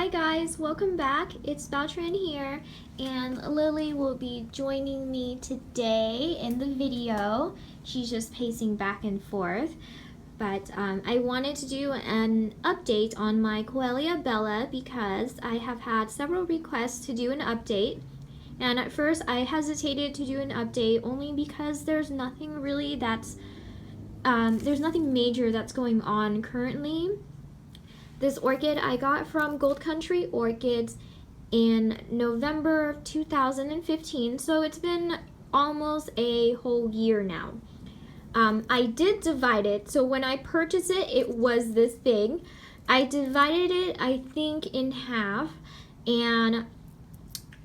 Hi guys, welcome back. It's Phal here, and Lily will be joining me today in the video. She's just pacing back and forth. But I wanted to do an update on my Coelia Bella because I have had several requests to do an update. And at first I hesitated to do an update only because there's nothing really there's nothing major that's going on currently. This orchid I got from Gold Country Orchids in November of 2015, so it's been almost a whole year now. I did divide it, so when I purchased it, it was this big. I divided it, I think, in half, and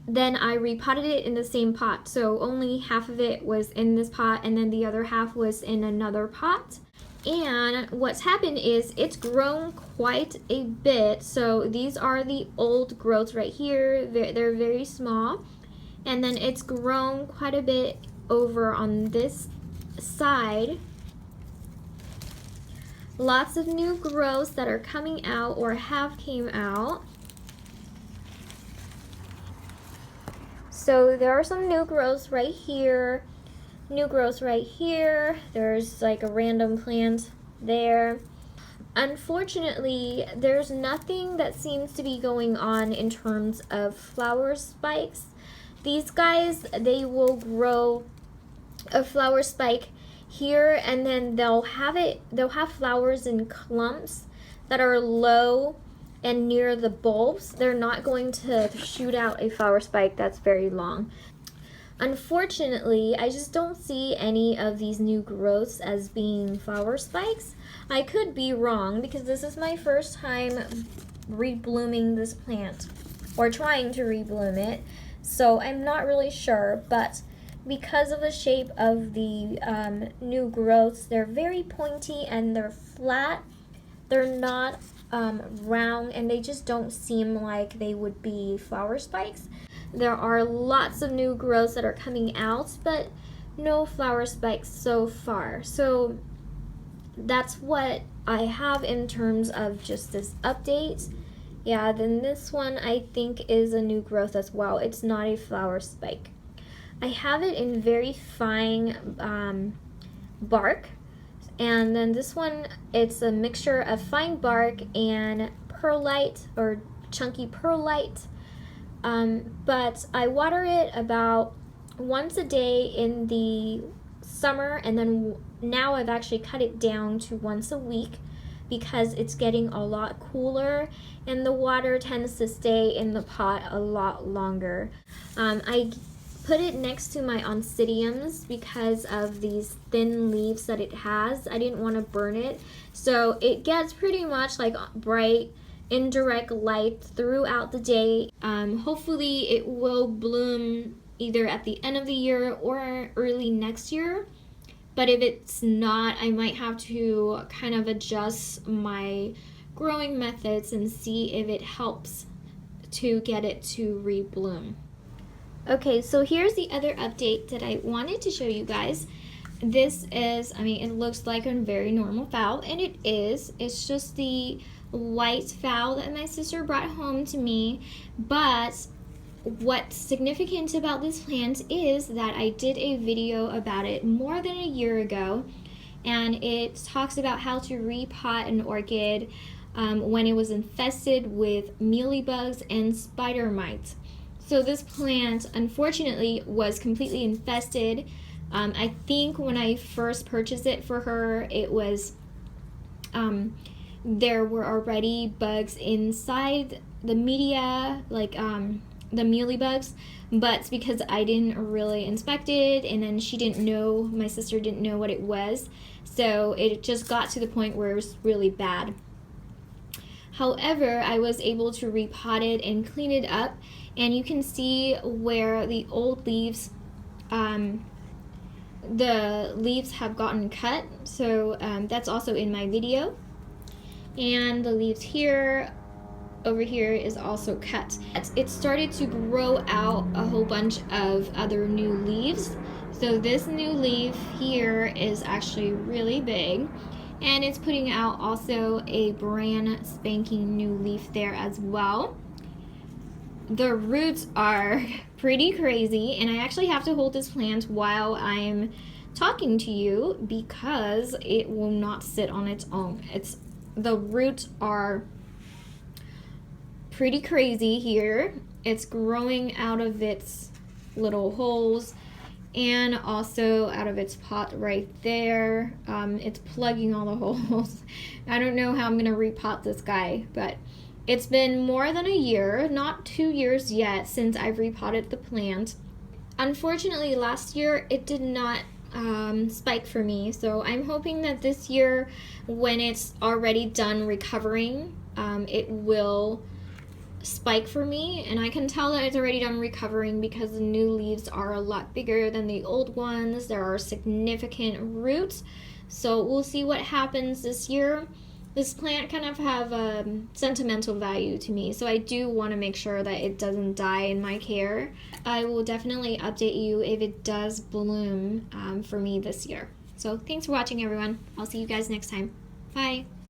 then I repotted it in the same pot, so only half of it was in this pot, and then the other half was in another pot. And what's happened is it's grown quite a bit. So these are the old growths right here. They're very small. And then it's grown quite a bit over on this side. Lots of new growths that are coming out or have came out. So there are some new growths right here. New growth right here. There's like a random plant there. Unfortunately, there's nothing that seems to be going on in terms of flower spikes. These guys, they will grow a flower spike here, and then they'll have flowers in clumps that are low and near the bulbs. They're not going to shoot out a flower spike that's very long. Unfortunately, I just don't see any of these new growths as being flower spikes. I could be wrong because this is my first time reblooming this plant, or trying to rebloom it, so I'm not really sure, but because of the shape of the new growths, they're very pointy and they're flat. They're not round, and they just don't seem like they would be flower spikes. There are lots of new growths that are coming out, but no flower spikes so far. So that's what I have in terms of just this update. Yeah, then this one I think is a new growth as well. It's not a flower spike. I have it in very fine bark. And then this one, it's a mixture of fine bark and perlite or chunky perlite. But I water it about once a day in the summer, and then now I've actually cut it down to once a week because it's getting a lot cooler and the water tends to stay in the pot a lot longer. I put it next to my oncidiums because of these thin leaves that it has. I didn't want to burn it, so it gets pretty much like bright indirect light throughout the day. Hopefully it will bloom either at the end of the year or early next year, but if it's not, I might have to kind of adjust my growing methods and see if it helps to get it to rebloom. Okay, so here's the other update that I wanted to show you guys. This is, it looks like a very normal phal, and it is. It's just the white phal that my sister brought home to me, but what's significant about this plant is that I did a video about it more than a year ago, and it talks about how to repot an orchid when it was infested with mealybugs and spider mites. So this plant, unfortunately, was completely infested. I think when I first purchased it for her, it was, there were already bugs inside the media, like the mealybugs, but it's because I didn't really inspect it, and then she didn't know, my sister didn't know what it was, so it just got to the point where it was really bad. However, I was able to repot it and clean it up, and you can see where the old leaves, the leaves have gotten cut, so that's also in my video. And the leaves here, over here, is also cut. It started to grow out a whole bunch of other new leaves. So this new leaf here is actually really big, and it's putting out also a brand spanking new leaf there as well. the roots are pretty crazy, and I actually have to hold this plant while I'm talking to you because it will not sit on its own. The roots are pretty crazy here. It's growing out of its little holes and also out of its pot right there. It's plugging all the holes. I don't know how I'm gonna repot this guy, but it's been more than a year, not 2 years yet, since I've repotted the plant. Unfortunately, last year it did not spike for me, so I'm hoping that this year, when it's already done recovering, it will spike for me, and I can tell that it's already done recovering because the new leaves are a lot bigger than the old ones. There are significant roots, so we'll see what happens this year. This plant kind of have a sentimental value to me, so I do want to make sure that it doesn't die in my care. I will definitely update you if it does bloom for me this year. So thanks for watching, everyone. I'll see you guys next time. Bye.